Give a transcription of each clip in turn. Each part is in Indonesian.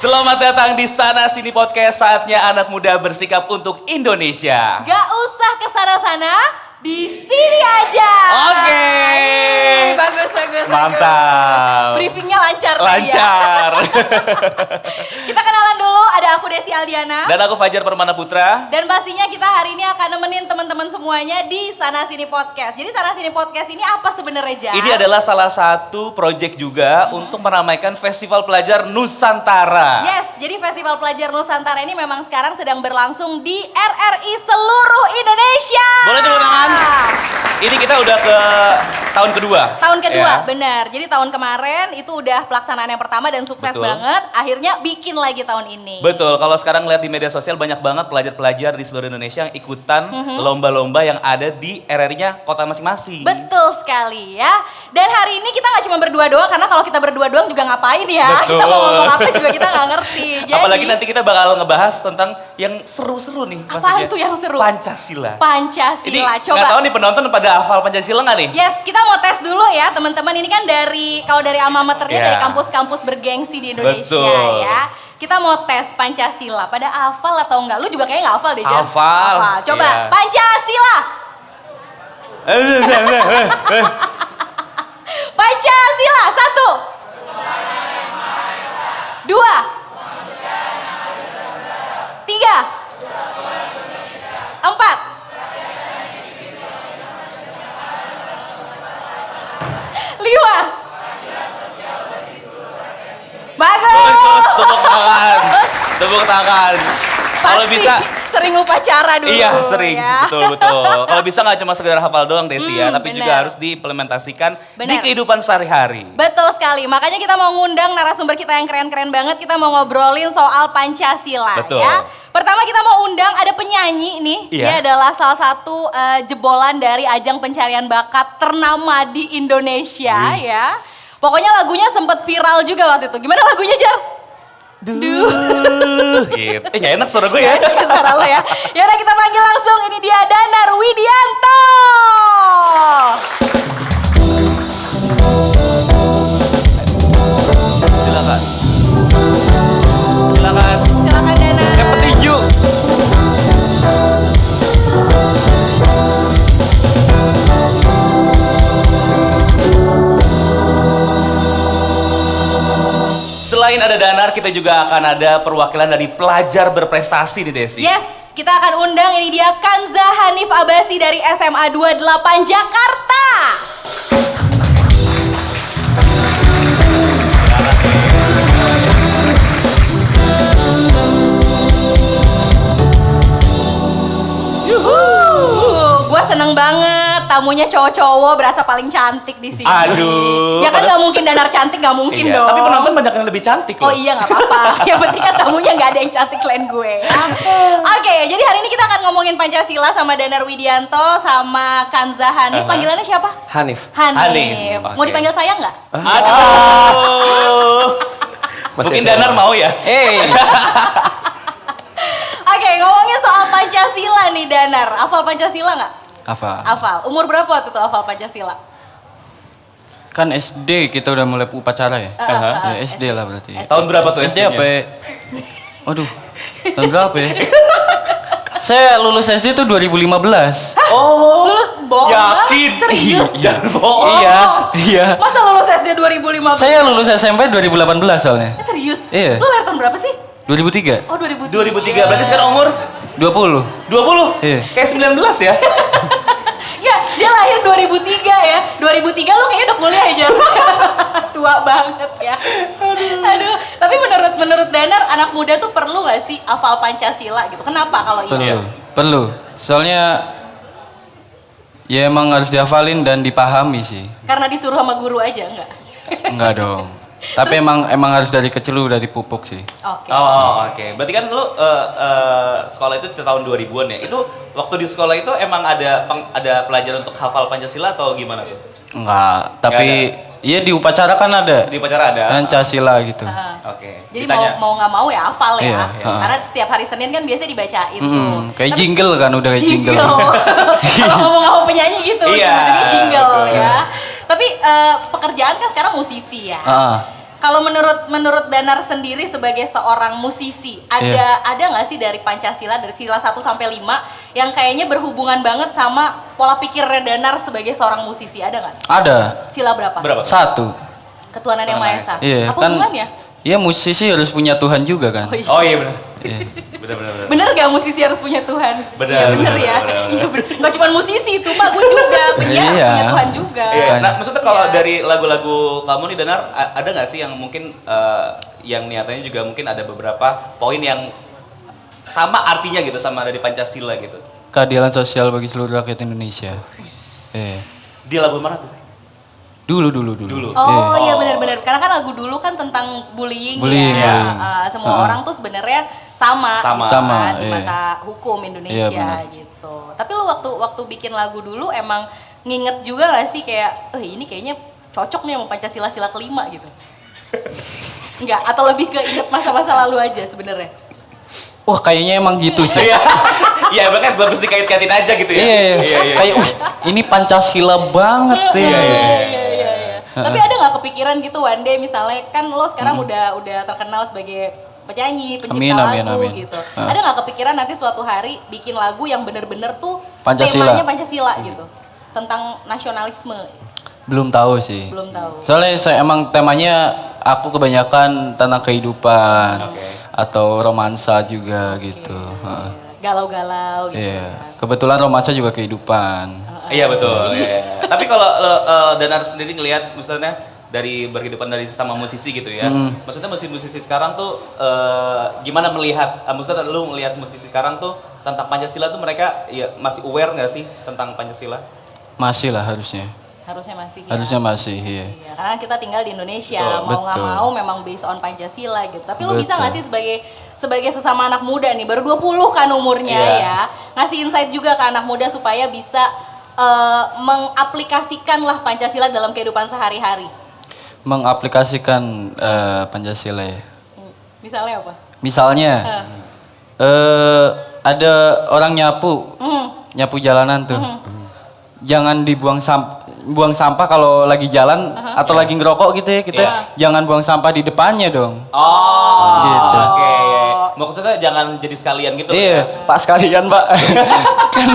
Selamat datang di Sana Sini Podcast. Saatnya anak muda bersikap untuk Indonesia. Gak usah kesana-sana, di sini aja. Oke. Bagus. Mantap. Briefingnya lancar. Lancar. Kita kenalan dulu, ada aku Desi Aldiana. Dan aku Fajar Permana Putra. Dan pastinya kita hari ini akan nemenin teman-teman semuanya di Sana Sini Podcast. Jadi Sana Sini Podcast ini apa sebenarnya, Jar? Ini adalah salah satu project juga untuk meramaikan Festival Pelajar Nusantara. Yes, jadi Festival Pelajar Nusantara ini memang sekarang sedang berlangsung di RRI seluruh Indonesia. Boleh tepuk tangan? Ini kita udah ke tahun kedua. Tahun kedua, Ya. benar. Jadi tahun kemarin itu udah pelaksanaan yang pertama dan sukses Betul. banget. Akhirnya bikin lagi tahun ini. Betul, kalau sekarang lihat di media sosial banyak banget pelajar-pelajar di seluruh Indonesia yang ikutan lomba-lomba yang ada di RRI-nya kota masing-masing. Betul sekali ya. Dan hari ini kita nggak cuma berdua doang, karena kalau kita berdua doang juga ngapain ya? Betul. Kita mau ngomong apa juga kita nggak ngerti. Jadi, Apalagi nanti kita bakal ngebahas tentang yang seru-seru nih. Apaan maksudnya. tuh yang seru? Pancasila. Pancasila. Ini Coba. nggak tahu nih penonton pada hafal Pancasila nggak nih? Yes, kita mau tes dulu ya teman-teman. Ini kan kalau dari alma maternya Ya. dari kampus-kampus bergengsi di Indonesia Betul. ya. Kita mau tes Pancasila. Pada hafal atau enggak? Lu juga kayaknya nggak hafal deh, Jar. Hafal. Coba, Iya. Pancasila. Pancasila, 1. 2. 3. 4. 5. Bagus. Tepuk tangan. Tepuk tangan. Kalau Pasti bisa. sering upacara dulu. Iya sering, ya. betul. Kalau bisa nggak cuma sekedar hafal doang Desi ya, tapi benar. juga harus diimplementasikan di Benar. kehidupan sehari-hari. Betul sekali, makanya kita mau ngundang narasumber kita yang keren-keren banget. Kita mau ngobrolin soal Pancasila. Betul. Ya. Pertama kita mau undang ada penyanyi nih. Iya. Dia adalah salah satu jebolan dari ajang pencarian bakat ternama di Indonesia. Wis. Ya. Pokoknya lagunya sempat viral juga waktu itu. Gimana lagunya, Jar? Gitu. Nggak enak suara gue ya. Suara lo ya. Yaudah kita panggil langsung, ini dia Danar Widianto. Silakan. Silakan. Silakan Danar. Yang petinju. Selain ada Danar, kita juga akan ada perwakilan dari pelajar berprestasi di Desi. Yes, kita akan undang, ini dia Kanza Hanif Abasi dari SMA 28 Jakarta. Gue seneng banget, tamunya cowok-cowok berasa paling cantik di sini. Aduh, Ya kan nggak mungkin Danar cantik, nggak mungkin Iya, dong. tapi penonton banyak yang lebih cantik loh. Oh iya nggak apa-apa. Yang penting kan tamunya nggak ada yang cantik selain gue. Ya. Oke, jadi hari ini kita akan ngomongin Pancasila sama Danar Widianto sama Kanza Hanif. Panggilannya siapa? Hanif. Hanif. Oke. Mau dipanggil sayang nggak? Aduh. Mungkin Masih Danar mau ya? Oke, ngomongin soal Pancasila nih Danar. Hafal Pancasila nggak? Apa? Hafal. Umur berapa waktu itu hafal Pancasila? Kan SD kita udah mulai upacara ya? Aha. Ya, SD lah berarti. Tahun berapa tuh SD SD-nya? apa ya? Waduh, tahun berapa ya? Saya lulus SD tuh 2015. Oh. Dulu bohong Yakin? banget? Serius? Jangan bohong. Iya. Masa lulus SD 2015? Saya lulus SMP 2018 soalnya. Serius? Iya. Lu lahir tahun berapa sih? 2003. Oh 2003. 2003, berarti sekarang umur 20. 20? Iya. Kayak 19 ya? Enggak, dia lahir 2003 ya. 2003 lu kayaknya udah kuliah aja. Tua banget ya. Aduh. Tapi menurut Danar, anak muda tuh perlu gak sih hafal Pancasila gitu? Kenapa kalau Perlu. iya? Perlu. Soalnya ya emang harus dihafalin dan dipahami sih. Karena disuruh sama guru aja enggak? Enggak dong. Tapi emang harus dari kecil udah dipupuk sih. Oke. Oh, oke. Berarti kan lu sekolah itu di tahun 2000-an ya? Itu waktu di sekolah itu emang ada pelajaran untuk hafal Pancasila atau gimana tuh? Enggak, tapi iya di upacara kan ada. Di upacara ada? Pancasila gitu. Oke. Jadi Ditanya. mau nggak mau ya hafal ya. Iya, Karena setiap hari Senin kan biasa dibacain tuh. Kayak Tapi- jingle kan, udah kayak jingle. Kalau ngomong-ngomong penyanyi gitu, Iya, ujung-ujungnya jingle betul. ya. Tapi pekerjaan kan sekarang musisi ya. Kalau menurut Danar sendiri sebagai seorang musisi, ada nggak sih dari Pancasila dari sila 1 sampai 5 yang kayaknya berhubungan banget sama pola pikir Danar sebagai seorang musisi? Ada nggak? Ada. Sila berapa? 1. Ketuhanan yang Maha Esa. Iya, Apa kan hubungannya? Iya, musisi harus punya Tuhan juga kan. Oh iya benar. Iya. Benar. Bener gak musisi harus punya Tuhan? Bener, Iya bener ya. bener. Iya bener. Gak cuma musisi itu mah, gue juga penyiar harus Iya. punya Tuhan juga. Iya. Kan. Nah, maksudnya kalau Iya. dari lagu-lagu kamu nih Danar, ada nggak sih yang mungkin yang niatannya juga mungkin ada beberapa poin yang sama artinya gitu sama dari Pancasila gitu? Keadilan sosial bagi seluruh rakyat Indonesia. Iya. Di lagu mana tuh? Dulu. Oh iya Oh. benar-benar, karena kan lagu dulu kan tentang bullying, Bullying, ya. bullying. Semua orang tuh sebenarnya sama, Sama. gitu Sama, kan, di iya. mata hukum Indonesia Iya, benar. gitu. Tapi lu waktu bikin lagu dulu emang nginget juga gak sih kayak, ini kayaknya cocok nih sama Pancasila sila kelima gitu? Enggak, atau lebih ke inget masa-masa lalu aja sebenarnya? Wah, kayaknya emang gitu sih. Iya. Iya, bahkan bagus dikait-kaitin aja gitu ya. Iya. Kayak ini Pancasila banget ya. Iya. Tapi ada nggak kepikiran gitu one day misalnya kan lo sekarang udah terkenal sebagai penyanyi, pencipta Amin, lagu amin. gitu. Ada nggak kepikiran nanti suatu hari bikin lagu yang bener-bener tuh Pancasila. temanya Pancasila gitu, tentang nasionalisme? Belum tahu sih. Belum tahu. Soalnya emang temanya aku kebanyakan tentang kehidupan atau romansa juga gitu. Heeh. Galau-galau gitu. Iya. Kebetulan romansa juga kehidupan. Iya betul. Iya. Tapi kalau Danar sendiri ngelihat misalnya dari berkehidupan dari sama musisi gitu ya. Maksudnya musisi sekarang tuh gimana melihat maksudnya lu melihat musisi sekarang tuh tentang Pancasila tuh mereka ya masih aware nggak sih tentang Pancasila? Masih lah harusnya. Harusnya masih ya. Harusnya masih, iya. Iya, karena kita tinggal di Indonesia, Betul. mau nggak Betul. mau memang based on Pancasila gitu. Tapi lu bisa Betul. nggak sih sebagai sesama anak muda nih, baru 20 kan umurnya ya, ngasih insight juga ke anak muda supaya bisa mengaplikasikanlah Pancasila dalam kehidupan sehari-hari. Mengaplikasikan Pancasila ya. Misalnya apa? Misalnya ada orang nyapu jalanan tuh. Jangan buang sampah kalau lagi jalan atau lagi ngerokok gitu ya, kita jangan buang sampah di depannya dong. Oh, Gitu. Oke. Maksudnya jangan jadi sekalian gitu. Iya, Pak sekalian, Pak. Kan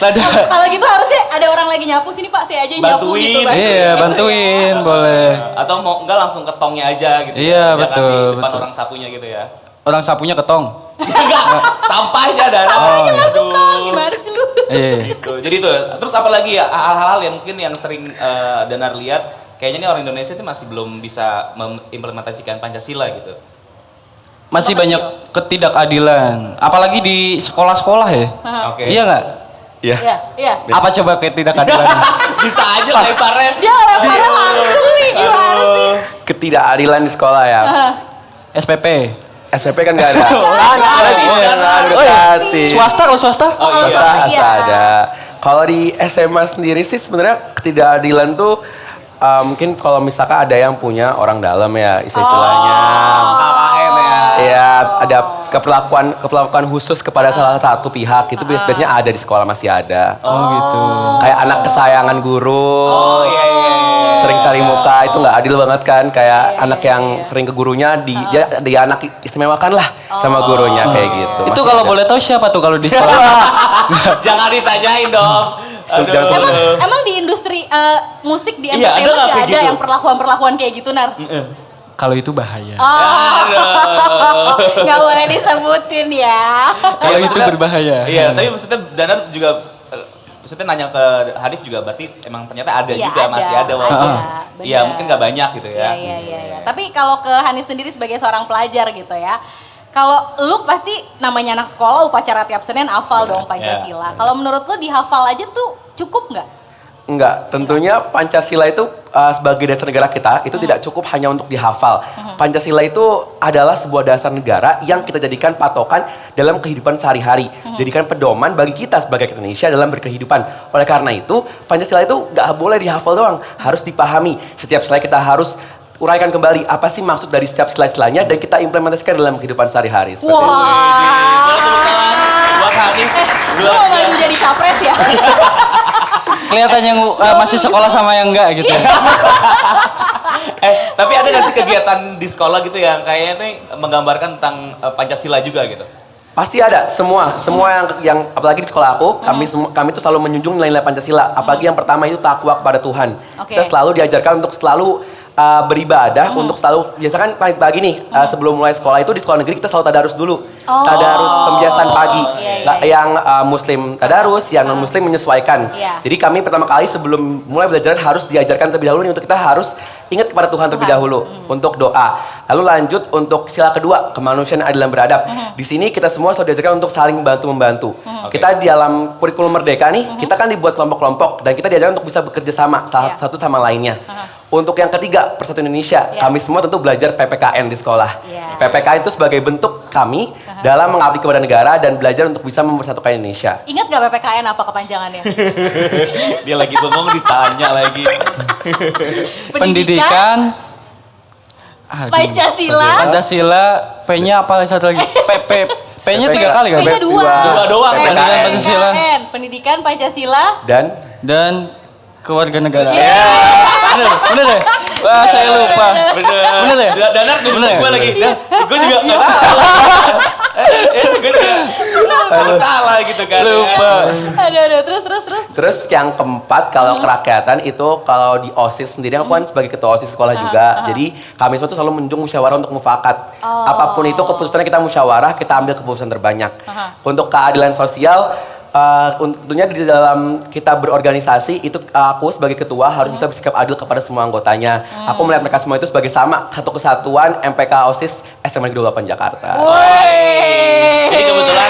ada Kalau gitu harusnya ada orang lagi nyapu, sini Pak saya aja yang nyapu Bantuin. gitu. iya, bantuin boleh. Atau mau enggak langsung ke tongnya aja gitu. Iya, Jangan betul, di depan betul. orang sapunya gitu ya. Orang sapunya ketong. Enggak, sampahnya Danar. Oh, iya. Gimana sih lu? Iya. Gitu. Jadi itu. Terus apa lagi ya hal-hal yang mungkin yang sering Danar lihat kayaknya nih orang Indonesia itu masih belum bisa mengimplementasikan Pancasila gitu. Masih banyak ketidakadilan, apalagi di sekolah-sekolah ya. Oke. Iya nggak? Iya, iya. Apa coba ketidakadilan? Bisa aja lemparnya. Dia lemparnya langsung nih, gimana sih? Ketidakadilan di sekolah ya. SPP. SPP kan nggak ada. Swasta kalau swasta? Oh, iya. Swasta Iya. ada. Kalau di SMA sendiri sih sebenarnya ketidakadilan tuh mungkin kalau misalkan ada yang punya orang dalam ya istilahnya. KKN ya. Ya ada keperlakuan khusus kepada salah satu pihak itu biasanya ada di sekolah masih ada. Oh gitu. Kayak anak kesayangan guru. Oh iya. Sering cari muka itu nggak adil banget kan kayak anak yang sering ke gurunya dia anak istimewakan lah sama gurunya kayak gitu. Itu Masih kalau ada. boleh tahu siapa tuh kalau di sekolah? Jangan ditanyain dong. Jangan sebut. Emang di industri musik di Iya, ada entertainment nggak nggak kayak ada gitu? yang perlakuan-perlakuan kayak gitu, Nar? Kalau itu bahaya. Oh, nggak boleh disebutin ya. Kalau itu maksudnya- berbahaya. Iya, tapi maksudnya Danar juga maksudnya nanya ke Hanif juga berarti emang ternyata ada Iya, juga masih ada walaupun bener. iya mungkin nggak banyak gitu ya. Iya. Tapi kalau ke Hanif sendiri sebagai seorang pelajar gitu ya, kalau lu pasti namanya anak sekolah upacara tiap Senin hafal dong Pancasila. Kalau menurut lu dihafal aja tuh cukup nggak? Enggak, tentunya Pancasila itu sebagai dasar negara kita itu tidak cukup hanya untuk dihafal. Pancasila itu adalah sebuah dasar negara yang kita jadikan patokan dalam kehidupan sehari-hari. Jadikan pedoman bagi kita sebagai Indonesia dalam berkehidupan. Oleh karena itu, Pancasila itu nggak boleh dihafal doang, harus dipahami. Setiap slide kita harus uraikan kembali apa sih maksud dari setiap slide-slide-nya dan kita implementasikan dalam kehidupan sehari-hari. Seperti itu. Buat Hanif Lu mau maju jadi capres ya? Kelihatan yang masih sekolah sama yang enggak gitu. Tapi ada nggak sih kegiatan di sekolah gitu yang kayaknya tuh menggambarkan tentang Pancasila juga gitu? Pasti ada, semua yang apalagi di sekolah aku, kami tuh selalu menjunjung nilai-nilai Pancasila. Apalagi yang pertama itu takwa kepada Tuhan. Oke. Kita selalu diajarkan untuk selalu beribadah, untuk selalu biasakan pagi nih sebelum mulai sekolah itu di sekolah negeri kita selalu tadarus dulu. Tadarus pembiasaan pagi. Yang muslim tadarus, yang non muslim menyesuaikan. Iya. Jadi kami pertama kali sebelum mulai belajar harus diajarkan terlebih dahulu nih, untuk kita harus ingat kepada Tuhan terlebih dahulu untuk doa. Lalu lanjut untuk sila kedua, kemanusiaan adil dan beradab. Di sini kita semua selalu diajarkan untuk saling membantu. Kita di dalam kurikulum Merdeka nih, kita kan dibuat kelompok-kelompok dan kita diajarkan untuk bisa bekerja sama satu sama lainnya. Untuk yang ketiga, Persatuan Indonesia, kami semua tentu belajar PPKN di sekolah. PPKN itu sebagai bentuk kami dalam mengabdi kepada negara dan belajar untuk bisa mempersatukan Indonesia. Ingat gak PPKN apa kepanjangannya? Dia lagi bengong ditanya lagi. Pendidikan. Aduh, Pancasila, P-nya apa satu lagi? P-nya 3 kali kan? P-nya 2. Dua doang, Pendidikan Pancasila. Pendidikan Pancasila. Dan kewarganegaraan. Bener ya? Wah, saya lupa. Bener ya? Danar Bener. gue lagi. Gue juga nggak tahu. Gue juga salah gitu kan. Lupa. Aduh, terus. Terus yang keempat, kalau kerakyatan itu kalau di OSIS sendiri, aku kan sebagai ketua OSIS sekolah juga. Jadi kami semua tuh selalu menjunjung musyawarah untuk mufakat. Apapun itu keputusannya kita musyawarah, kita ambil keputusan terbanyak. Untuk keadilan sosial, tentunya di dalam kita berorganisasi itu aku sebagai ketua harus bisa bersikap adil kepada semua anggotanya. Aku melihat mereka semua itu sebagai sama, satu kesatuan MPK OSIS SMA Negeri 28 Jakarta. Jadi kebetulan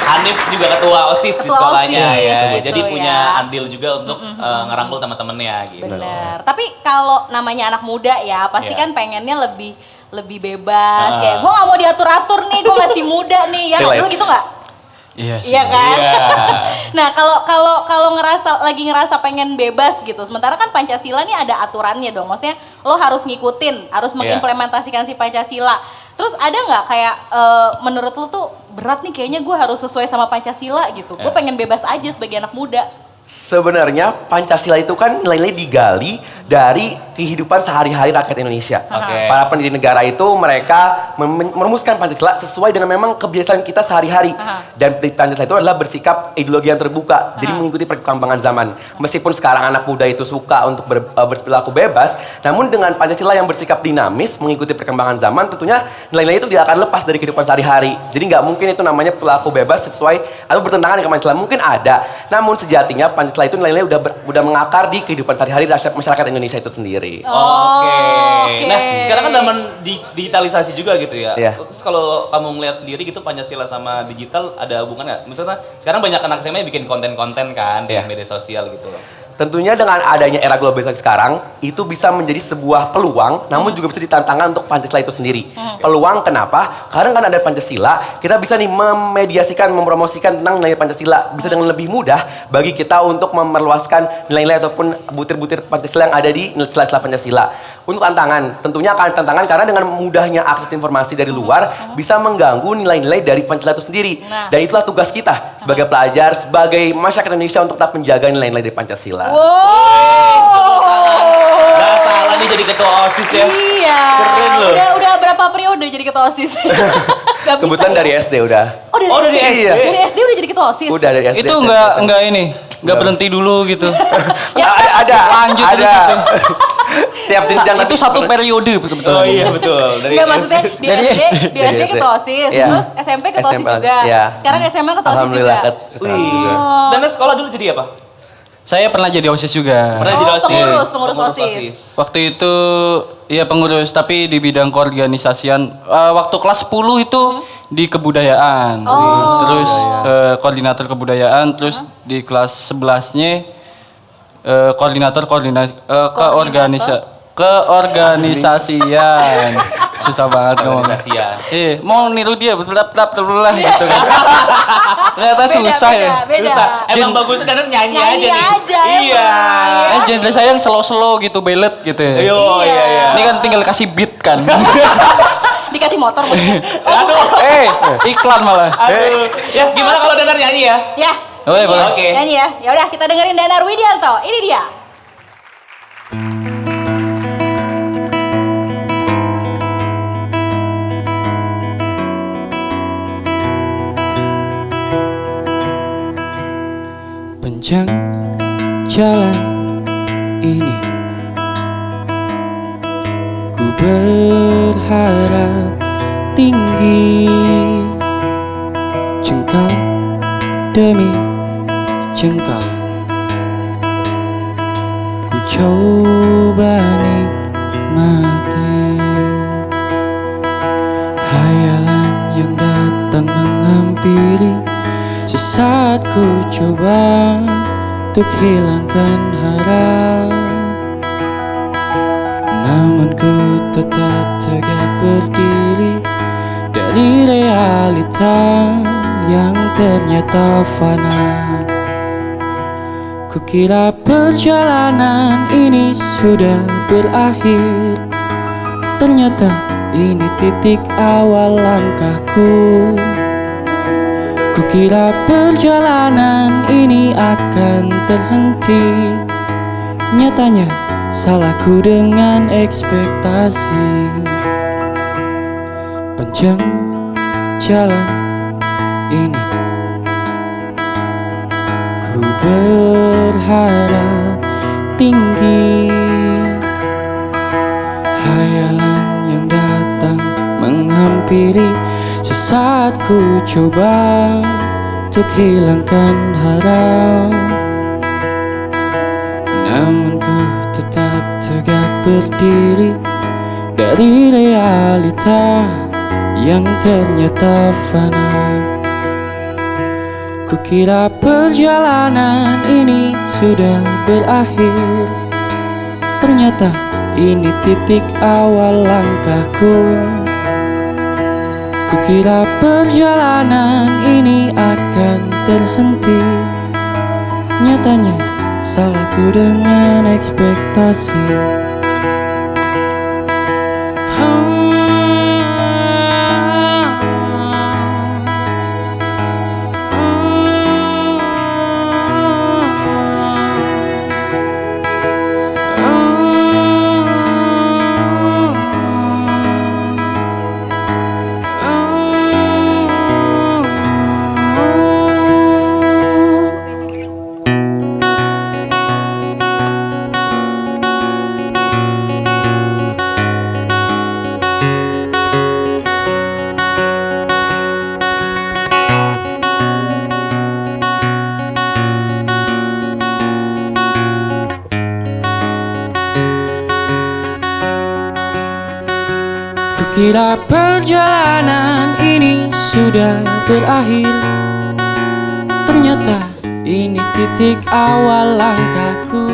Hanif juga ketua OSIS di sekolahnya ya. gitu Jadi ya. punya andil juga untuk ngerangkul teman-temannya gitu. Bener. Tapi kalau namanya anak muda ya, pasti kan pengennya lebih bebas. Kayak gue gak mau diatur-atur nih, gue masih muda nih. Ya dulu gitu gak? Iya sih. Iya kan? Nah, kalau ngerasa pengen bebas gitu. Sementara kan Pancasila nih ada aturannya dong. Maksudnya lo harus ngikutin, harus mengimplementasikan si Pancasila. Terus ada nggak kayak menurut lo tuh berat nih kayaknya gue harus sesuai sama Pancasila gitu. Gue pengen bebas aja sebagai anak muda. Sebenarnya Pancasila itu kan nilai-nilai digali dari kehidupan sehari-hari rakyat Indonesia. Para pendiri negara itu mereka merumuskan Pancasila sesuai dengan memang kebiasaan kita sehari-hari. Dan Pancasila itu adalah bersikap ideologi yang terbuka, jadi mengikuti perkembangan zaman. Meskipun sekarang anak muda itu suka untuk berperilaku bebas, namun dengan Pancasila yang bersikap dinamis, mengikuti perkembangan zaman, tentunya nilai-nilai itu tidak akan lepas dari kehidupan sehari-hari. Jadi nggak mungkin itu namanya perilaku bebas sesuai atau bertentangan dengan Pancasila. Mungkin ada, namun sejatinya Pancasila itu nilai-nilai udah mengakar di kehidupan sehari-hari masyarakat Indonesia itu sendiri. Oke. Nah, sekarang kan zaman digitalisasi juga gitu ya. Terus kalau kamu melihat sendiri gitu Pancasila sama digital ada hubungan nggak? Misalnya sekarang banyak anak SMA bikin konten-konten kan di media sosial gitu loh. Tentunya dengan adanya era globalisasi sekarang, itu bisa menjadi sebuah peluang, namun juga bisa ditantangkan untuk Pancasila itu sendiri. Peluang kenapa? Karena kan ada Pancasila, kita bisa nih memediasikan, mempromosikan tentang nilai Pancasila. Bisa dengan lebih mudah bagi kita untuk memerluaskan nilai-nilai ataupun butir-butir Pancasila yang ada di sela-sela Pancasila. Untuk tantangan, tentunya akan tantangan karena dengan mudahnya akses informasi dari luar bisa mengganggu nilai-nilai dari Pancasila itu sendiri. Dan itulah tugas kita sebagai pelajar, sebagai masyarakat Indonesia untuk tetap menjaga nilai-nilai dari Pancasila. Gak salah nih jadi ketua OSIS ya. Iya. Keren loh. Udah berapa periode jadi ketua OSIS? Kebetulan dari SD udah. Oh dari SD? Iya. Dari SD udah jadi ketua OSIS? Udah dari SD. Itu nggak berhenti dulu gitu. Ada. Lanjut terus itu. Tiap jenjang Itu satu periode betul. Oh iya betul. Enggak maksudnya di Dari SD, di SD ketua OSIS, terus SMP ketua OSIS juga. Sekarang SMA ketua OSIS juga. Alhamdulillah. Wih. Dan sekolah dulu jadi apa? Saya pernah jadi OSIS juga. Pernah jadi OSIS. Pengurus OSIS. Waktu itu ya pengurus tapi di bidang keorganisasian. Waktu kelas 10 itu di kebudayaan. Terus koordinator kebudayaan, terus di kelas 11-nya koordinator keorganisasian. Susah banget ngomongnya. Mau niru dia betul gitu kan. Ternyata susah ya. Susah. Emang bagusnya Danar nyanyi aja nih. Iya. Genre saya yang slow gitu, ballet gitu ya. Iya. Ini kan tinggal kasih beat kan. Dikasih motor maksudnya. Iklan malah. Ya gimana kalau Danar nyanyi ya? Ya. Boleh. Oke. Nyanyi ya. Ya udah kita dengerin Danar Widianto. Ini dia. jalan ini ku berharap tinggi, jengkal demi jengkal ku coba nikmati hayalan yang datang menghampiri. Sesaat ku coba untuk hilangkan harap, namun ku tetap tegak berdiri dari realita yang ternyata fana. Kukira perjalanan ini sudah berakhir, ternyata ini titik awal langkahku. Kukira perjalanan ini akan terhenti, nyatanya salahku dengan ekspektasi. Panjang jalan ini ku berharap tinggi, hayalan yang datang menghampiri. Sesaat ku coba untuk hilangkan harap, namun ku tetap tegak berdiri dari realita yang ternyata fana. Kukira perjalanan ini sudah berakhir, ternyata ini titik awal langkahku. Kukira perjalanan ini akan terhenti, nyatanya salahku dengan ekspektasi. Kukira perjalanan ini sudah berakhir, ternyata ini titik awal langkahku.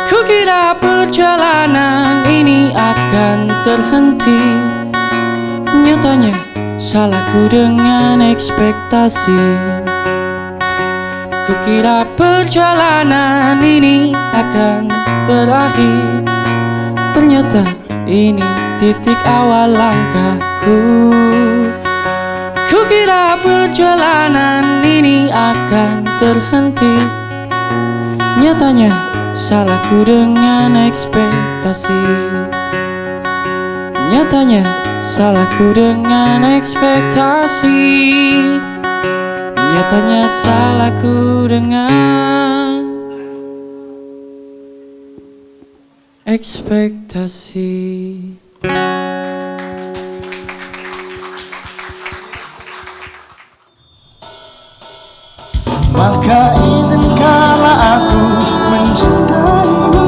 Kukira perjalanan ini akan terhenti, nyatanya salahku dengan ekspektasi. Kukira perjalanan ini akan berakhir, ternyata ini titik awal langkahku. Kukira perjalanan ini akan terhenti, nyatanya salahku dengan ekspektasi. Nyatanya salahku dengan ekspektasi. Nyatanya salahku dengan ekspektasi. Maka izinkanlah aku mencintaimu,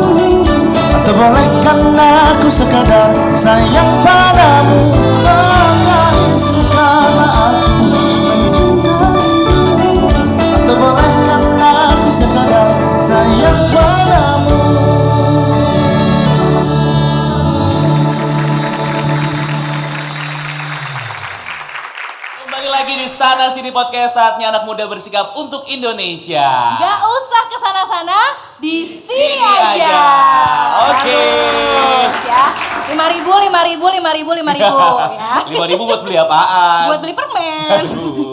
atau bolehkan aku sekadar sayang padamu. Maka izinkanlah aku mencintaimu, atau bolehkan aku sekadar sayang padamu. Kembali lagi di Sana Sini Podcast, saatnya anak muda bersikap untuk Indonesia. Gak usah kesana-sana, di sini Sini aja. aja. Oke. Bagus ya. 5.000 ya. 5.000 buat beli apaan? Buat beli permen.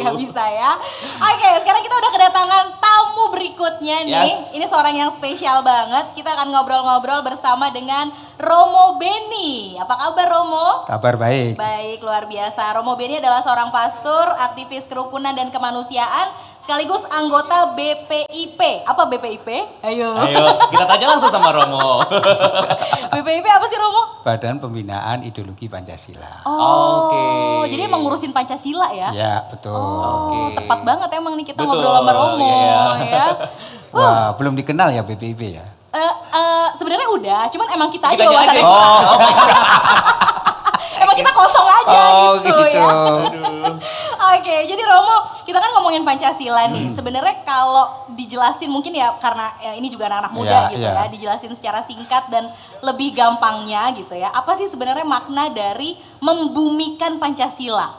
Gak bisa ya. Oke, sekarang kita udah kedatangan tamu berikutnya nih. Yes. Ini seorang yang spesial banget. Kita akan ngobrol-ngobrol bersama dengan Romo Beni. Apa kabar Romo? Kabar baik. Baik, luar biasa. Romo Beni adalah seorang pastor, aktivis kerukunan dan kemanusiaan, sekaligus anggota BPIP. Apa BPIP? Ayo. Kita tanya langsung sama Romo. BPIP apa sih Romo? Badan Pembinaan Ideologi Pancasila. Oke. Jadi emang ngurusin Pancasila ya? Ya, betul. Oh, Oke. tepat banget emang nih kita Betul, ngobrol sama Romo iya. ya. Wah, belum dikenal ya BPIP ya? Sebenarnya udah, cuman emang kita aja Kita aja. wawasannya. Emang kita kosong aja gitu ya. Oke, jadi Romo, kita kan ngomongin Pancasila nih. Sebenarnya kalau dijelasin mungkin ya karena ya, ini juga anak-anak muda Iya, gitu iya. ya, dijelasin secara singkat dan lebih gampangnya gitu ya. Apa sih sebenarnya makna dari membumikan Pancasila?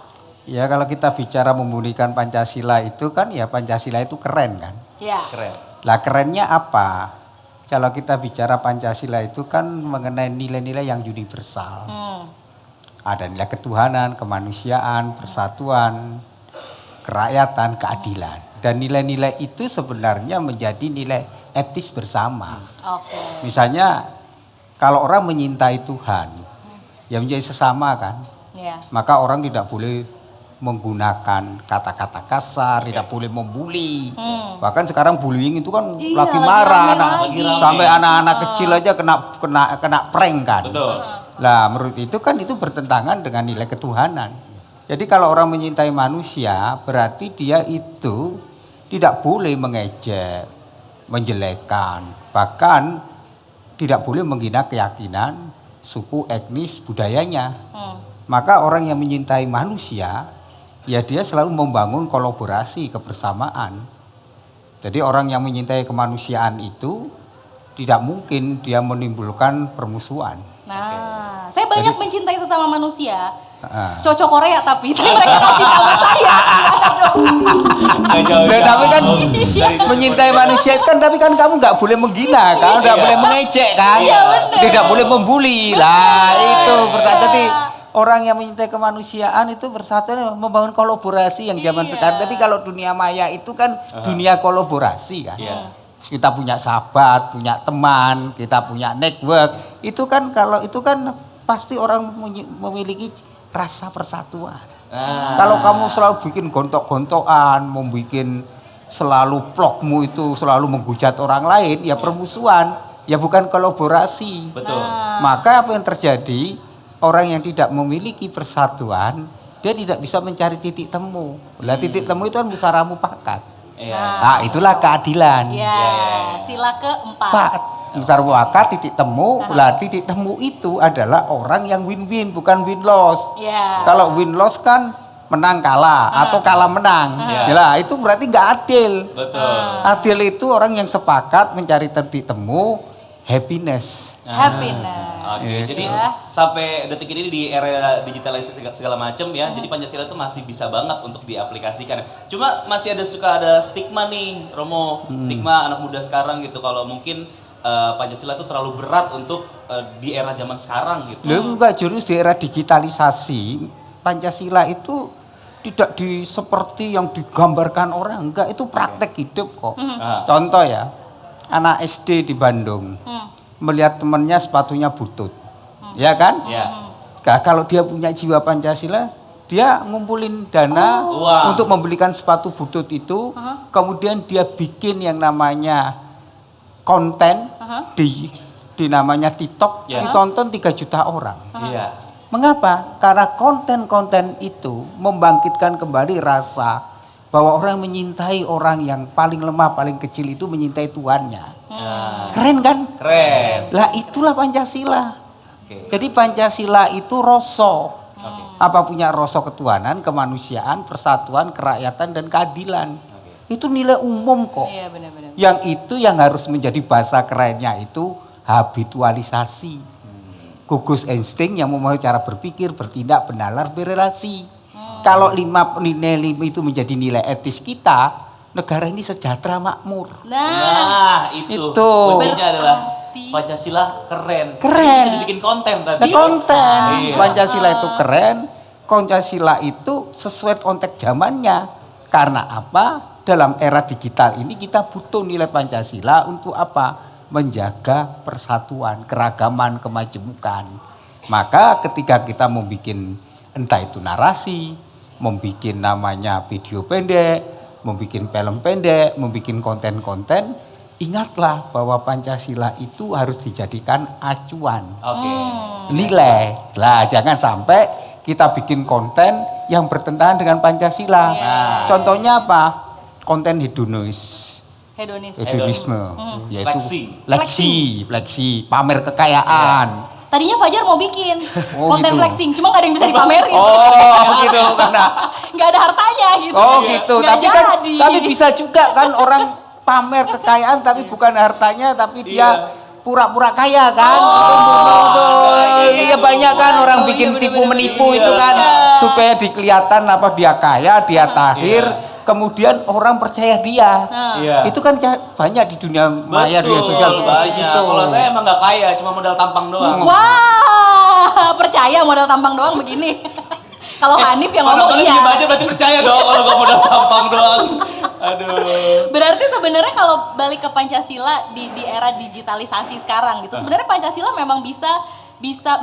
Ya kalau kita bicara membumikan Pancasila itu kan ya Pancasila itu keren kan? Ya. Keren. Lah kerennya apa? Kalau kita bicara Pancasila itu kan mengenai nilai-nilai yang universal. Ada nilai ketuhanan, kemanusiaan, persatuan, kerakyatan, keadilan. Dan nilai-nilai itu sebenarnya menjadi nilai etis bersama. Oke. Misalnya kalau orang menyintai Tuhan, ya menjadi sesama kan. Ya. Maka orang tidak boleh menggunakan kata-kata kasar, tidak boleh membuli. Bahkan sekarang bullying itu kan Iya, lagi lagi marah, rame anak, lagi. sampai anak-anak kecil aja kena prank kan. Betul. Lah menurut itu kan itu bertentangan dengan nilai ketuhanan. Jadi kalau orang menyintai manusia berarti dia itu tidak boleh mengejek, menjelekkan, bahkan tidak boleh menghina keyakinan, suku, etnis, budayanya. Maka orang yang menyintai manusia ya dia selalu membangun kolaborasi, kebersamaan. Jadi orang yang menyintai kemanusiaan itu tidak mungkin dia menimbulkan permusuhan. Nah, saya banyak mencintai sesama manusia. Ah. Cocok Korea tapi mereka kasih nama saya. Nggak jauh-jauh. Nah, tapi kan Dari- menyintai manusia itu kan tapi kan kamu nggak boleh menghina kan, nggak Iya. boleh mengejek kan, Iya, bener. tidak boleh membuli lah itu berarti jadi orang yang menyintai kemanusiaan itu bersatu membangun kolaborasi yang zaman Iya. sekarang. Jadi kalau dunia maya itu kan dunia kolaborasi kan. Iya. Kita punya sahabat, punya teman, kita punya network. Itu kan kalau itu kan pasti orang memiliki rasa persatuan. Nah. Kalau kamu selalu bikin gontok-gontokan, membuat selalu vlogmu itu selalu menghujat orang lain, ya permusuhan, ya bukan kolaborasi. Betul. Maka apa yang terjadi? Orang yang tidak memiliki persatuan, dia tidak bisa mencari titik temu. Lah titik temu itu kan musyawarah mufakat. Iya. Nah, itulah keadilan. Ya, sila keempat. Pak, musyawarah mufakat titik temu, lah titik temu itu adalah orang yang win-win bukan win-loss. Ya. Kalau win-loss kan menang kalah atau kalah menang. Iya. Jelas, itu berarti nggak adil. Betul. Adil itu orang yang sepakat mencari titik temu happiness. Happiness. Oke, Iya. jadi sampai detik ini di era digitalisasi segala macam ya, jadi Pancasila itu masih bisa banget untuk diaplikasikan. Cuma masih suka ada stigma nih, Romo, stigma anak muda sekarang gitu. Kalau mungkin Pancasila itu terlalu berat untuk di era zaman sekarang gitu. Loh, enggak, jurus di era digitalisasi Pancasila itu tidak seperti yang digambarkan orang, enggak, itu praktek hidup kok. Contoh ya, anak SD di Bandung melihat temannya sepatunya butut, ya kan? Ya. Nah, kalau dia punya jiwa Pancasila, dia ngumpulin dana Wow. untuk membelikan sepatu butut itu, kemudian dia bikin yang namanya konten di namanya TikTok, Ya. ditonton 3 juta orang. Iya. Mengapa? Karena konten-konten itu membangkitkan kembali rasa bahwa orang menyintai orang yang paling lemah, paling kecil itu menyintai Tuhannya. Keren kan? Keren. Lah itulah Pancasila. Oke. Jadi Pancasila itu rasa. Oke. Apa punya rasa ketuhanan, kemanusiaan, persatuan, kerakyatan, dan keadilan. Itu nilai umum kok. Iya, benar-benar. Yang itu yang harus menjadi bahasa kerennya itu habitualisasi. Gugus insting yang memahami cara berpikir, bertindak, bernalar, berrelasi. Kalau 5 nilai itu menjadi nilai etis kita, negara ini sejahtera makmur. Nah, Nah, itu. Itu. Pentingnya adalah Pancasila keren. Keren. Bisa dibikin konten tadi. Nah, konten Iya. Pancasila itu keren, Pancasila itu sesuai konteks zamannya. Karena apa? Dalam era digital ini kita butuh nilai Pancasila untuk apa? menjaga persatuan, keragaman, kemajemukan. Maka ketika kita membuat entah itu narasi, membuat namanya video pendek, membuat film pendek, membuat konten-konten, ingatlah bahwa Pancasila itu harus dijadikan acuan. Oke. Nilai. Lah jangan sampai kita bikin konten yang bertentangan dengan Pancasila. Contohnya apa? Konten hedonisme, yaitu fleksi, pamer kekayaan. Tadinya Fajar mau bikin konten gitu. flexing, cuma nggak ada yang bisa dipamerin. Gitu karena. Nggak ada hartanya gitu. Gitu. Nggak Tapi kan, jadi. tapi bisa juga kan orang pamer kekayaan tapi bukan hartanya, tapi dia pura-pura kaya kan. Iya banyak kan orang bikin tipu menipu itu kan supaya dikelihatan apa dia kaya, dia tahir. Kemudian orang percaya dia. Iya. Itu kan banyak di dunia maya, dunia sosial seperti banyak. itu. Kalau saya emang nggak kaya, cuma modal tampang doang. Wah, percaya modal tampang doang begini. Kalau Hanif yang ngomong Nontonnya iya. diem aja berarti percaya dong kalau nggak modal tampang doang. Aduh. Berarti sebenarnya kalau balik ke Pancasila di era digitalisasi sekarang gitu, sebenarnya Pancasila memang bisa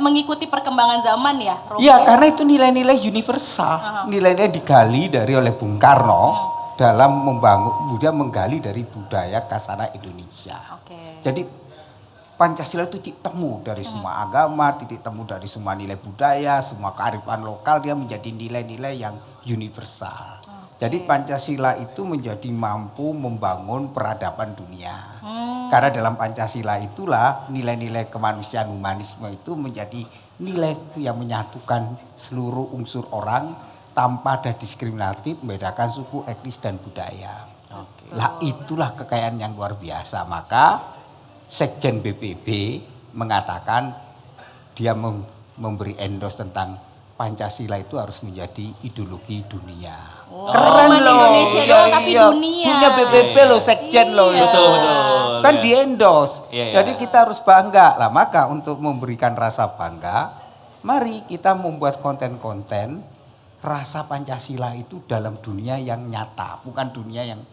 mengikuti perkembangan zaman ya, Romo? Iya, karena itu nilai-nilai universal. Nilai-nilai digali dari oleh Bung Karno dalam menggali dari budaya kasana Indonesia. Oke. Jadi Pancasila itu titik temu dari semua agama, titik temu dari semua nilai budaya, semua kearifan lokal, dia menjadi nilai-nilai yang universal. Jadi Pancasila itu menjadi mampu membangun peradaban dunia. Karena dalam Pancasila itulah nilai-nilai kemanusiaan humanisme itu menjadi nilai yang menyatukan seluruh unsur orang tanpa ada diskriminatif, membedakan suku, etnis dan budaya. Lah itulah kekayaan yang luar biasa. Maka Sekjen BPB mengatakan dia memberi endorse tentang Pancasila itu harus menjadi ideologi dunia. Keren loh. Indonesia doang tapi dunia. Dunia BPB loh, Sekjen loh. Betul. Kan di endorse. Iya. Jadi kita harus bangga. Lah maka untuk memberikan rasa bangga, mari kita membuat konten-konten rasa Pancasila itu dalam dunia yang nyata, bukan dunia yang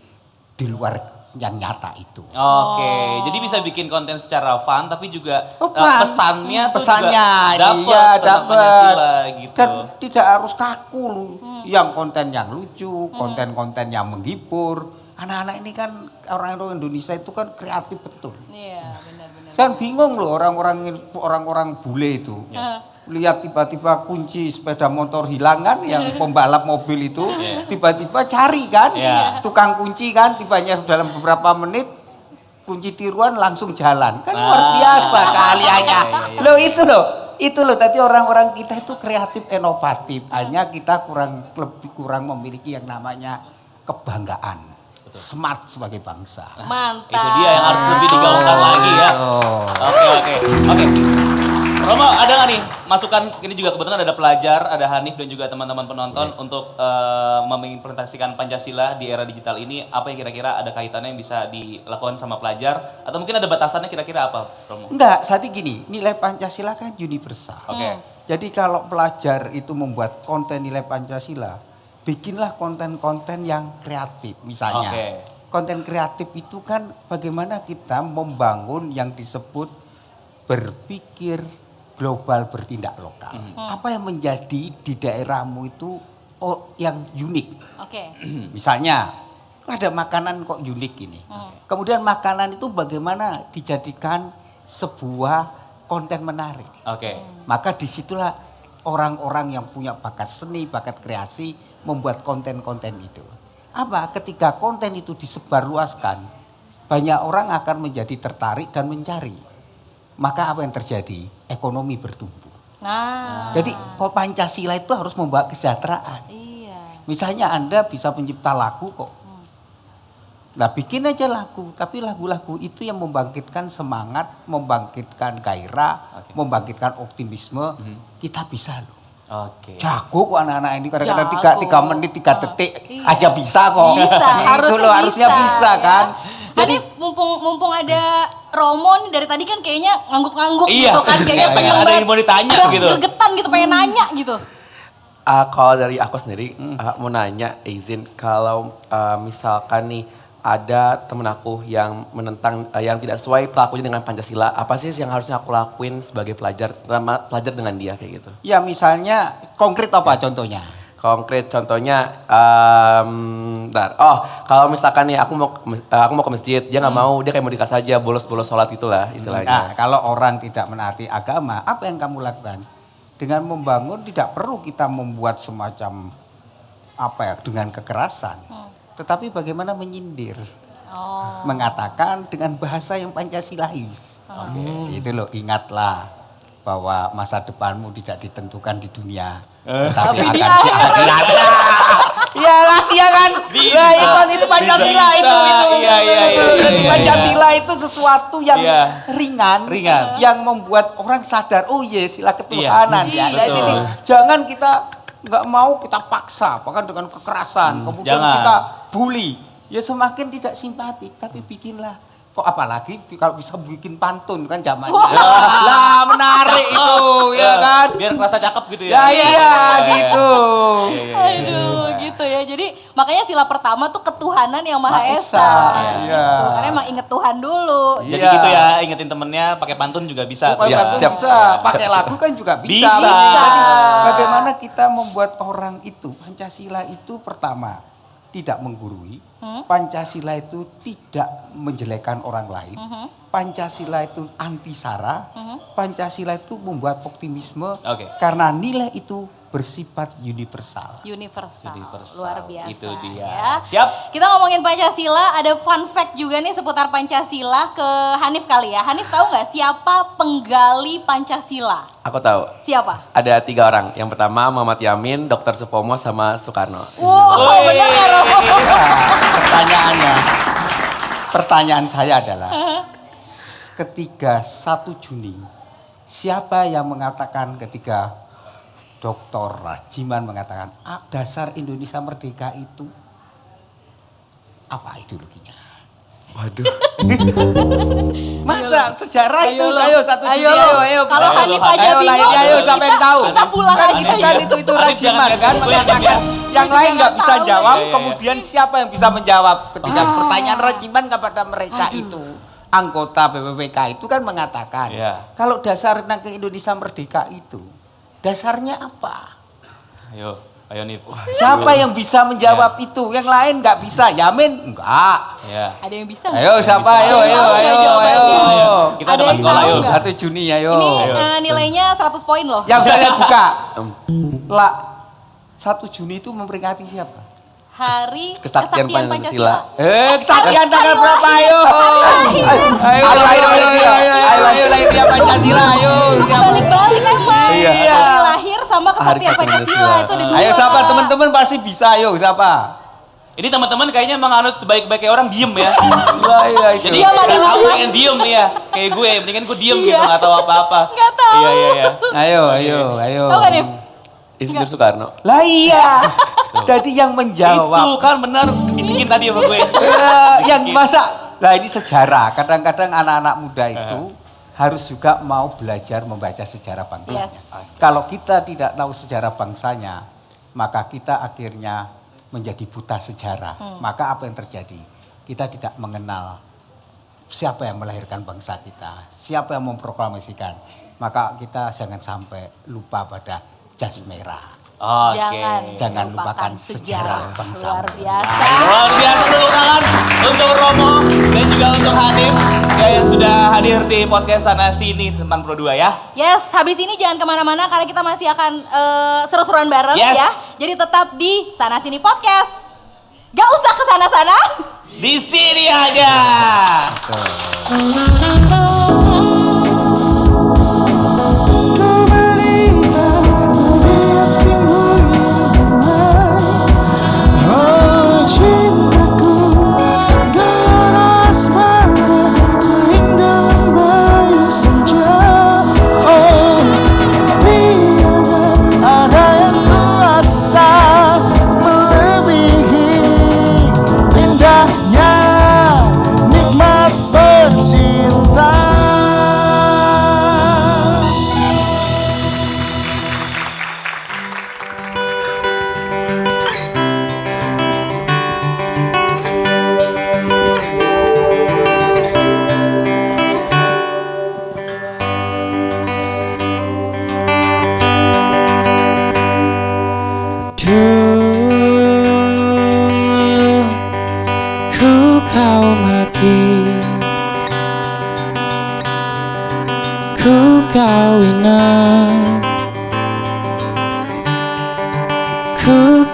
di luar yang nyata itu. Oke, jadi bisa bikin konten secara fun tapi juga Fun. pesannya tuh pesannya juga dapat tentang Pancasila gitu. Dan tidak harus kaku loh. Yang konten yang lucu, konten-konten yang menghibur. Anak-anak ini kan orang-orang Indonesia itu kan kreatif betul. Iya, benar-benar. Kan bingung loh orang-orang bule itu. Lihat tiba-tiba kunci sepeda motor hilangan yang pembalap mobil itu tiba-tiba cari kan tukang kunci kan tibanya dalam beberapa menit kunci tiruan langsung jalan kan luar biasa keahliannya. Itu loh tadi orang-orang kita itu kreatif inovatif, hanya kita kurang memiliki yang namanya kebanggaan, smart sebagai bangsa. Mantap. Itu dia yang harus lebih digaungkan lagi ya. Oke. Romo, ada nggak nih masukan, ini juga kebetulan ada pelajar, ada Hanif dan juga teman-teman penonton untuk mengimplementasikan Pancasila di era digital ini, apa yang kira-kira ada kaitannya yang bisa dilakukan sama pelajar? Atau mungkin ada batasannya kira-kira apa, Romo? Enggak, saat ini gini, nilai Pancasila kan universal. Oke. Jadi kalau pelajar itu membuat konten nilai Pancasila, bikinlah konten-konten yang kreatif misalnya. Oke. Konten kreatif itu kan bagaimana kita membangun yang disebut berpikir global bertindak lokal. Apa yang menjadi di daerahmu itu yang unik. Oke. Misalnya ada makanan kok unik ini. Kemudian makanan itu bagaimana dijadikan sebuah konten menarik. Oke. Maka disitulah orang-orang yang punya bakat seni, bakat kreasi membuat konten-konten itu. Apa? Ketika konten itu disebarluaskan, banyak orang akan menjadi tertarik dan mencari. Maka apa yang terjadi? Ekonomi bertumbuh. Nah. Jadi Pancasila itu harus membawa kesejahteraan. Iya. Misalnya Anda bisa pencipta lagu kok. Nah bikin aja lagu, tapi lagu-lagu itu yang membangkitkan semangat, membangkitkan gairah, membangkitkan optimisme, kita bisa loh. Oke. Jago kok anak-anak ini kadang-kadang Jago. 3 menit 3 detik Iya. aja bisa kok. Bisa, Itu loh harusnya bisa ya. kan. Jadi mumpung ada Romo nih dari tadi kan kayaknya ngangguk-ngangguk Iya. gitu kan, kayaknya Iya, pengen ada banget. yang mau ditanya gitu. Gregetan gitu, pengen nanya gitu. Kalau dari aku sendiri mau nanya izin kalau misalkan nih ada temen aku yang menentang, yang tidak sesuai pelakunya dengan Pancasila, apa sih yang harusnya aku lakuin sebagai pelajar, terutama pelajar dengan dia kayak gitu? Ya misalnya konkret apa contohnya? Konkret contohnya, bentar. Oh, kalau misalkan nih aku mau ke masjid, dia nggak mau, dia kayak mau dikasih aja bolos-bolos sholat itulah Nah, istilahnya. kalau orang tidak menaati agama, apa yang kamu lakukan? Dengan membangun tidak perlu kita membuat semacam apa ya dengan kekerasan, tetapi bagaimana menyindir, mengatakan dengan bahasa yang Pancasilais. Itu loh, ingatlah bahwa masa depanmu tidak ditentukan di dunia, tetapi akan di akhirat. Iyalah, iya kan? Nah, itu Pancasila itu. Jadi Pancasila itu sesuatu yang ringan, yang membuat orang sadar, oh iya sila ketuhanan. Iya, Ya, jadi jangan kita nggak mau kita paksa, bahkan dengan kekerasan, kemudian jangan. kita bully. Ya semakin tidak simpatik, tapi bikinlah. Kok apalagi kalau bisa bikin pantun kan zamannya. Lah menarik itu, ya kan? Biar kerasa cakep gitu ya. Ya iya gitu. Aduh, gitu ya. Jadi makanya sila pertama tuh ketuhanan yang Maha Maha Esa. Esa, Gitu. iya. Karena emang inget Tuhan dulu. Jadi Iya. gitu ya, ingetin temennya pakai pantun juga bisa. Pakai tuh ya. lagu siap. bisa, pakai Siap. lagu kan juga bisa. Bisa. Jadi bagaimana kita membuat orang itu, Pancasila itu pertama tidak menggurui, Pancasila itu tidak menjelekkan orang lain, Pancasila itu anti sara, Pancasila itu membuat optimisme Oke. karena nilai itu bersifat universal. Universal. Universal. Luar biasa. Itu dia. Ya. Siap. Kita ngomongin Pancasila, ada fun fact juga nih seputar Pancasila ke Hanif kali ya. Hanif tahu nggak siapa penggali Pancasila? Aku tahu. Siapa? Ada 3 orang. Yang pertama Muhammad Yamin, Dr. Supomo, sama Soekarno. Wow, bener nggak Romo? Pertanyaan saya adalah ketika 1 Juni, siapa yang mengatakan ketika Dr. Rajiman mengatakan dasar Indonesia merdeka itu apa ideologinya? Waduh. Masa sejarah itu? Ayo, Ayo 1 Juni, ayo. Kalau Hanif aja Ayo bingung, lahirnya, ayo siapa yang tahu? kita pulang Kan aja itu ya. kan itu Rajiman kan mengatakan yang lain nggak bisa tahu. jawab, Iya, iya. kemudian siapa yang bisa menjawab ketika pertanyaan Rajiman kepada mereka itu? Anggota BPPK itu kan mengatakan Iya. kalau dasar ke Indonesia merdeka itu dasarnya apa? Ayo Nif. Siapa yang bisa menjawab itu? Yang lain nggak bisa. Yamin enggak. Ya. Ada yang bisa? Ayo siapa? Ayo. Kita Ada ada yang pas sekolah tahu yuk. nggak? 1 Juni ayo. Ini nilainya 100 poin loh. Yang saya buka. Lah 1 Juni itu memperingati siapa? Hari Kesaktian Kesaktian Pancasila. Kesaktian tanggal berapa? Ayo. Ayo lahirnya Pancasila. Ayo. Balik-balik emang. Iya. Hari lahir sama Kesaktian Hari Pancasila Pancasila. itu ada 2. Ayo siapa teman-teman pasti bisa. Ayo siapa? Ini teman-teman kayaknya emang anut sebaik-baiknya orang diem ya. Iya itu. Jadi Diam, ada aku ngomong. pengen diem nih ya. Kayak gue, mendingan gue diem gitu, Iya. nggak tahu apa-apa. Nggak tahu. Iya. Ayo. Tahu nggak Nif? Insinyur Soekarno. Lah iya. Jadi yang menjawab. Itu kan benar bisikin tadi sama gue. Yang masa lah ini sejarah. Kadang-kadang anak-anak muda itu harus juga mau belajar membaca sejarah bangsa. Yes. Kalau kita tidak tahu sejarah bangsanya, maka kita akhirnya menjadi buta sejarah. Maka apa yang terjadi? Kita tidak mengenal siapa yang melahirkan bangsa kita, siapa yang memproklamasikan. Maka kita jangan sampai lupa pada jas merah. Oke. Jangan lupakan sejarah bangsa. Luar biasa. Luar biasa, tepuk tangan untuk Romo dan juga untuk Hanif ya, yang sudah hadir di podcast Sana Sini Teman Pro 2 ya. Yes, habis ini jangan kemana-mana karena kita masih akan seru-seruan bareng Yes. ya. Jadi tetap di Sana Sini Podcast. Gak usah ke sana-sana. Di sini aja. Oh cintaku, gelar asmara seindah bayu senja. Oh tiada ada yang kuasa melebihi indahnya nikmat bercinta.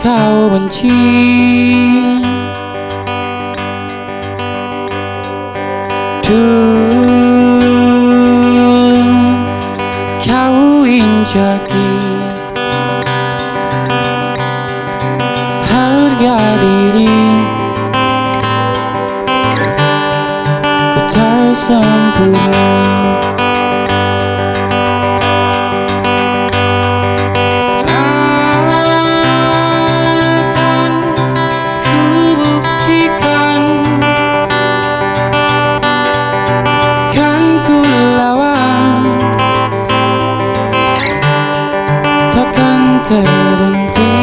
kau benci. Dulu kau injaki harga diri, ku tak sempurna. Akan ku buktikan, kan ku lawan, takkan terhenti.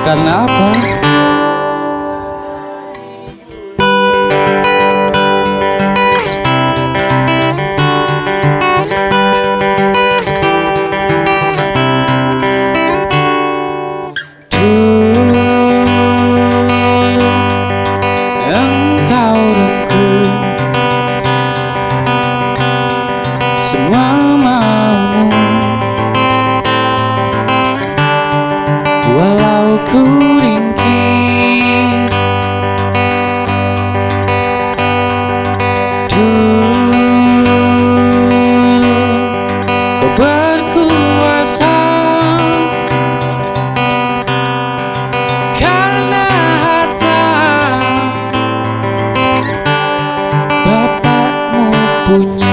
Karena apa? Dulu engkau dan ku semua maumu, walau ku ringkih. Dulu kau berkuasa karena harta, bapakmu punya.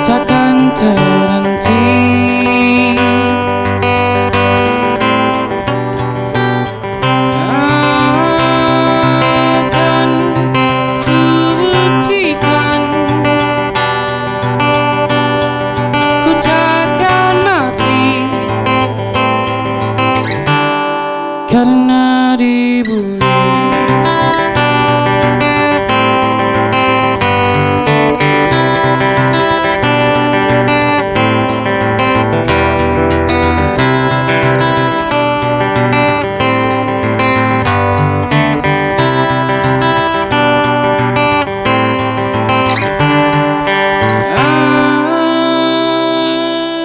Takkan terhenti. Akan ku buktikan, ku takkan mati karena dibuli.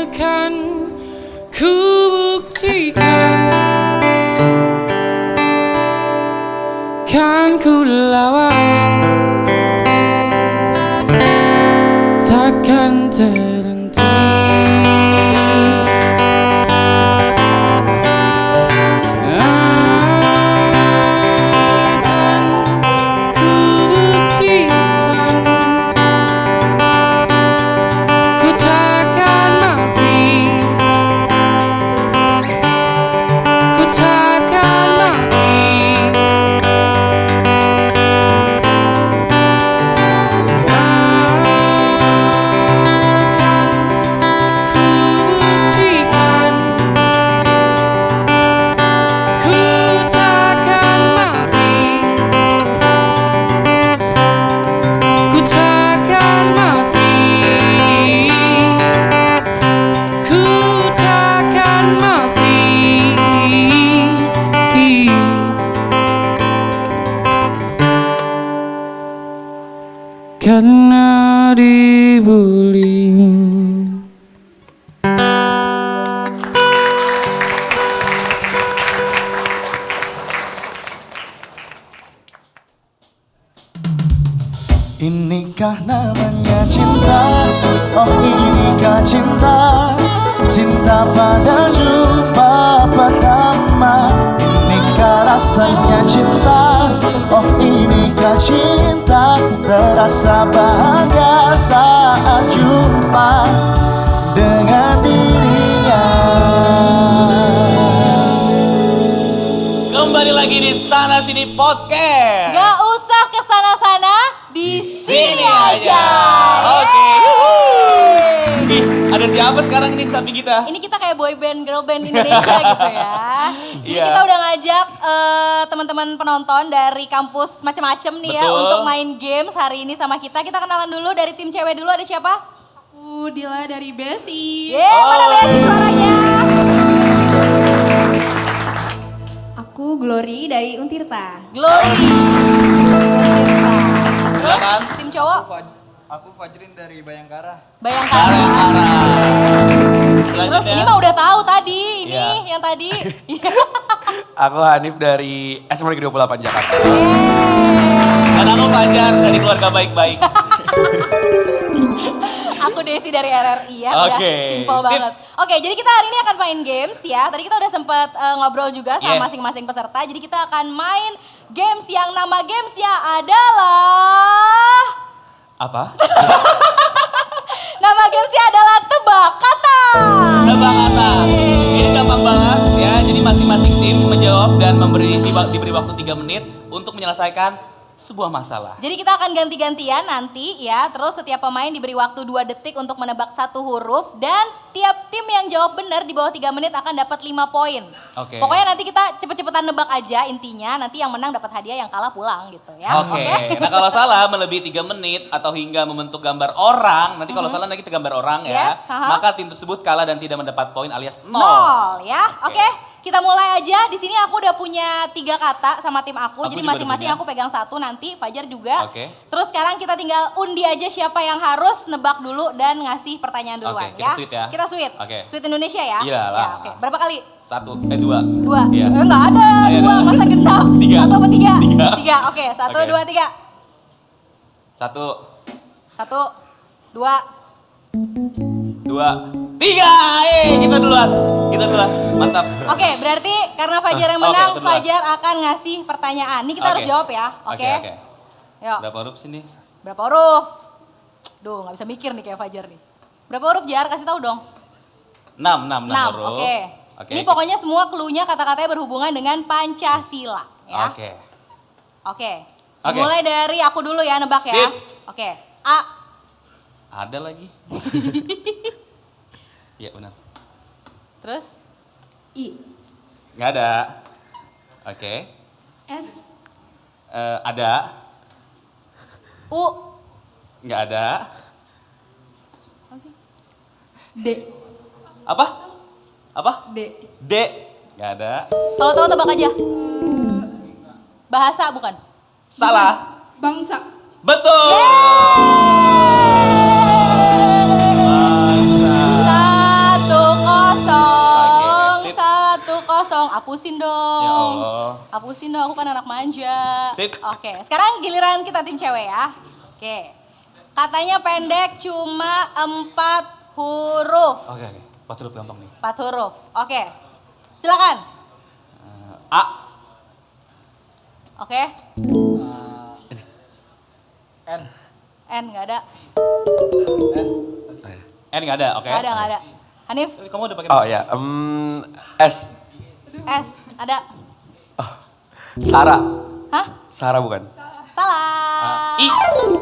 Akan ku buktikan, kan ku lawan, takkan terhenti. Akan ku buktikan, ku takkan mati, ku takkan mati. Karena dibuli. Inikah namanya cinta? Oh inikah cinta? Cinta pada jumpa pertama. Inikah rasanya cinta? Oh inikah cinta? Terasa bahagia saat jumpa dengan dirinya. Kembali lagi di Sana Sini Podcast. Gak usah kesana-sana, di sini aja. Oke. Ih, ada siapa siapa sekarang ini di samping kita? Ini kita kayak boy band, girl band Indonesia gitu ya. Jadi Iya. kita udah ngajak teman-teman penonton dari kampus macam-macam nih ya Betul. untuk main games hari ini sama kita. Kita kenalan dulu dari tim cewek dulu, ada siapa? Aku Dila dari BSI. Mana Besti suaranya? Aku Glory dari Untirta. Glory. Silakan. Tim cowok? Aku Fajrin dari Bayangkara. Bayangkara. Terus Selanjutnya. ini mah udah tahu tadi, ini Iya. yang tadi. Aku Hanif dari SMA Negeri 28 Jakarta. Dan aku Fajar dari keluarga baik-baik. Aku Desi dari RRI ya, Oke, udah simple sip. banget. Oke, jadi kita hari ini akan main games ya. Tadi kita udah sempat ngobrol juga sama Yeah. masing-masing peserta. Jadi kita akan main games yang nama gamesnya adalah... Apa? Nama gamesnya adalah tebak kata. Tebak kata. Ini gampang banget ya. Jadi masing-masing tim menjawab dan diberi waktu 3 menit untuk menyelesaikan sebuah masalah. Jadi kita akan ganti-gantian nanti ya. Terus setiap pemain diberi waktu 2 detik untuk menebak 1 huruf. Dan tiap tim yang jawab benar di bawah 3 menit akan dapat 5 poin. Oke. Pokoknya nanti kita cepet-cepetan nebak aja intinya. Nanti yang menang dapat hadiah, yang kalah pulang gitu ya. Oke. Nah kalau salah melebihi 3 menit atau hingga membentuk gambar orang, nanti kalau salah nanti kita gambar orang ya, Yes, aha. maka tim tersebut kalah dan tidak mendapat poin alias 0. Nol ya. Oke. Oke. Kita mulai aja. Di sini aku udah punya 3 kata sama tim aku. Aku Jadi juga masing-masing udah aku pegang 1 nanti. Fajar juga. Oke. Terus sekarang kita tinggal undi aja siapa yang harus nebak dulu dan ngasih pertanyaan duluan Oke, kita ya. sweet ya. Kita sweet. Oke. Sweet Indonesia ya. Iya lah. Ya, oke. Berapa kali? 2. 2. Iya. Enggak ada. Ayo, 2 ada. masa genap. 3. 1 apa 3? 3. 3. Oke. 1, Oke. 2, 3. 1, 1, 2. 2, 3. Kita duluan. Mantap. Oke, berarti karena Fajar yang Oke, menang, aku duluan. Fajar akan ngasih pertanyaan. Ini kita Oke. harus jawab ya. Oke. Oke. Yuk. Berapa huruf sini? Berapa huruf? Duh, nggak bisa mikir nih kayak Fajar nih. Berapa huruf Jar? Kasih tahu dong. 6 6. huruf. Oke. Oke. Ini pokoknya semua clue-nya kata-katanya berhubungan dengan Pancasila ya. Oke. Oke. Oke. Mulai dari aku dulu ya nebak ya. Sip. Oke. A. Ada lagi. Iya benar. Terus I. Nggak ada. Oke. S. Ada. U. Nggak ada. D. Apa? D. D. Nggak ada. Kalau tahu tebak aja. Bahasa bukan? Salah. Bangsa. Betul. Satu kosong. Oke, sip. 1-0. Hapusin dong. Ya Allah. Hapusin dong, aku kan anak manja. Sip. Oke, sekarang giliran kita tim cewek ya. Oke. Katanya pendek cuma 4 huruf. Oke. 4 huruf gampang nih. 4 huruf. Oke. Silakan. A. Oke. N. N nggak ada. N nggak ada. Oke. Nggak ada. Hanif, Kamu udah pakai. Oh ya, S. S ada. Sarah. Hah? Sarah bukan? Salah. I.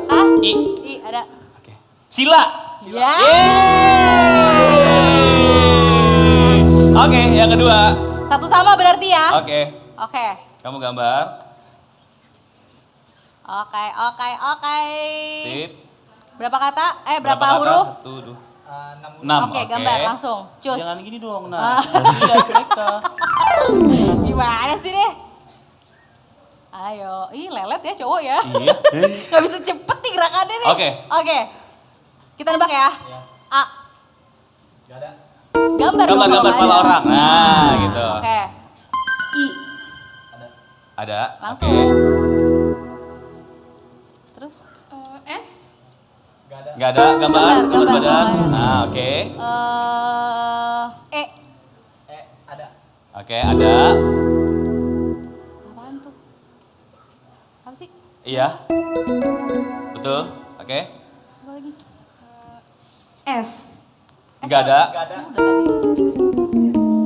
Hah? I. I ada. Oke. Sila. Ya. Oke, yang kedua. Satu sama berarti ya. Oke. Oke. Kamu gambar. Oke, oke, oke. Sip. Berapa kata? Berapa kata? huruf? 6. Oke, gambar langsung. Cus. Jangan gini dong, nah. Lihat mereka. Gimana sih nih? Ayo, ih lelet ya cowok ya. Iya. Gak bisa cepet nih gerakannya nih. Oke. Oke. Kita nebak ya. A. Gak ada. Gambar dong, Gambar kalau kepala ada. orang. Nah, gitu. Oke. I. Ada. Langsung. Oke. Terus? S. Nggak ada gambar, Gambar, badan. gambar. Nah, oke. E. Ada. Oke, ada. Apaan tuh? Apa sih? Iya. Betul. Oke. Apa lagi? S. Nggak ada. Udah tadi.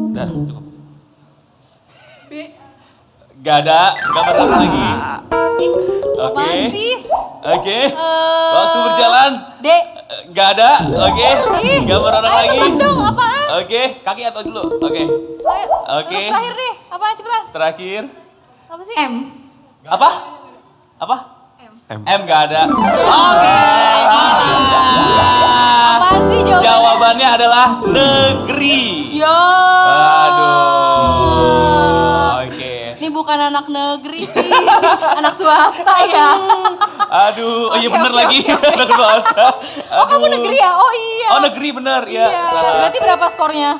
Udah, cukup. B. Nggak ada. Gambar tangan lagi. Oke. Apaan sih? Oke. Waktu berjalan. D. Nggak ada, oke. Gambar orang Ayo lagi. tebak dong, apaan? Oke, kaki atau dulu? Oke. Ayo, Oke. terakhir deh, apaan cepetan? Terakhir. Apa sih? M. Apa? Apa? M nggak ada. Oke. Apaan sih jawabannya? Jawabannya adalah negeri. Yo. Aduh. Oke. Ini bukan anak negeri sih, anak swasta ya. Aduh, oh iya Oke, bener oke, lagi. oke. Anak swasta. Oh kamu Aduh. negeri ya? Oh iya. Oh negeri bener, ya. Iya. Salah. Berarti berapa skornya?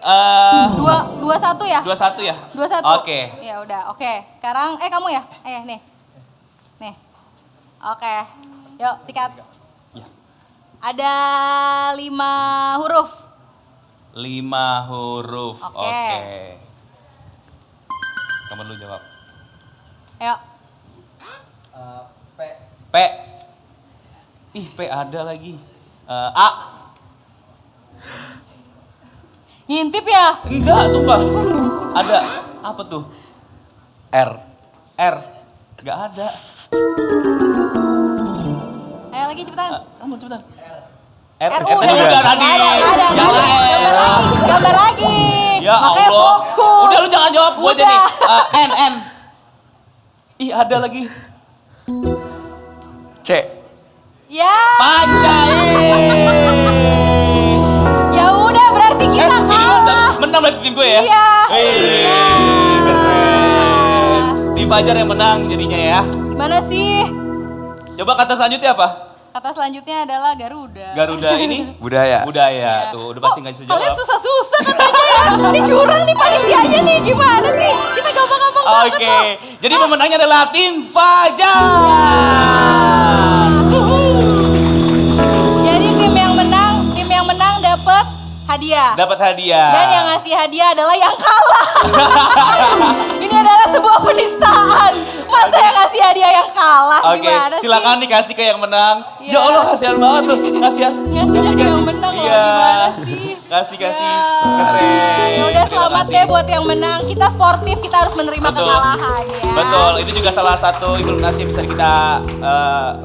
2-1 ya? 21 ya? 2-1. Oke. Ya udah, oke. Sekarang kamu ya? Nih. Nih. Oke. Yuk, sikat. Ya. Ada 5 huruf. 5 huruf. Oke. Oke. Kamu dulu jawab. Ayo. P. P. Ih, P ada lagi. A. Ngintip ya? Enggak, sumpah. Ada. Apa tuh? R. R. Enggak ada. Ayo lagi cepetan. Kamu cepetan. R. RU R udah udah tadi. Gambar lagi. Ya Makanya Allah. fokus. Udah lu jangan jawab gua aja Udah. nih. N. Ih, ada lagi. C. Ya. Pancain. Ya udah berarti kita kalah. Menang berarti tim gue ya? Iya. Wih, keren. Tim Fajar yang menang jadinya ya. Gimana sih? Coba kata selanjutnya apa? Kata selanjutnya adalah Garuda. Garuda ini? Budaya. Budaya. Tuh, udah pasti nggak bisa Kalian jawab. susah-susah katanya ya. Ini curang nih panitianya nih. Gimana sih? Kita gampang-gampang banget Oke, loh. jadi pemenangnya adalah tim Fajar. Jadi tim yang menang dapat hadiah. Dapat hadiah. Dan yang ngasih hadiah adalah yang kalah. Ini adalah sebuah penistaan. Masa yang ngasih hadiah yang kalah? Oke, Gimana silakan sih? dikasih ke yang menang. Iya. Ya Allah, kasihan banget tuh. Kasihan. Ngasih yang menang loh, Iya. gimana sih? Kasih. Ya. Keren. Ya udah Terima selamat kasih. ya buat yang menang. Kita sportif, kita harus menerima Betul. kekalahan ya. Betul, itu juga salah satu implementasi yang bisa kita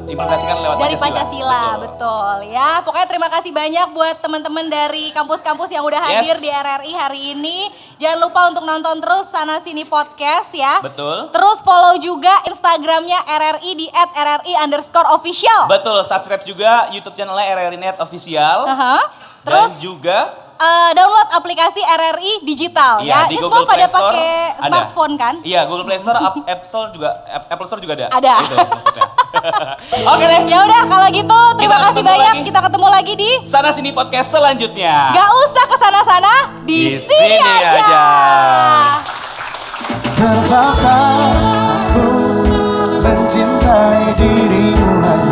implementasikan lewat Dari Pancasila, betul ya. Pokoknya terima kasih banyak buat teman-teman dari kampus-kampus yang udah hadir Yes. di RRI hari ini. Jangan lupa untuk nonton terus Sana Sini Podcast ya. Betul. Terus follow juga Instagramnya RRI di @RRI_official. Betul, subscribe juga YouTube channelnya RRI Net Official. Aha. Dan Terus juga download aplikasi RRI Digital Iya, ya. di Ini Google semua pada Play Store pakai ada. smartphone kan? Iya, Google Play Store, App Store juga, Apple Store juga ada. Ada. Itu maksudnya. Oke deh. Ya udah kalau gitu terima Kita kasih ketemu banyak. lagi. Kita ketemu lagi di Sana Sini Podcast selanjutnya. Gak usah kesana-sana, di sini aja. Terpaksa aku mencintai dirimu hanya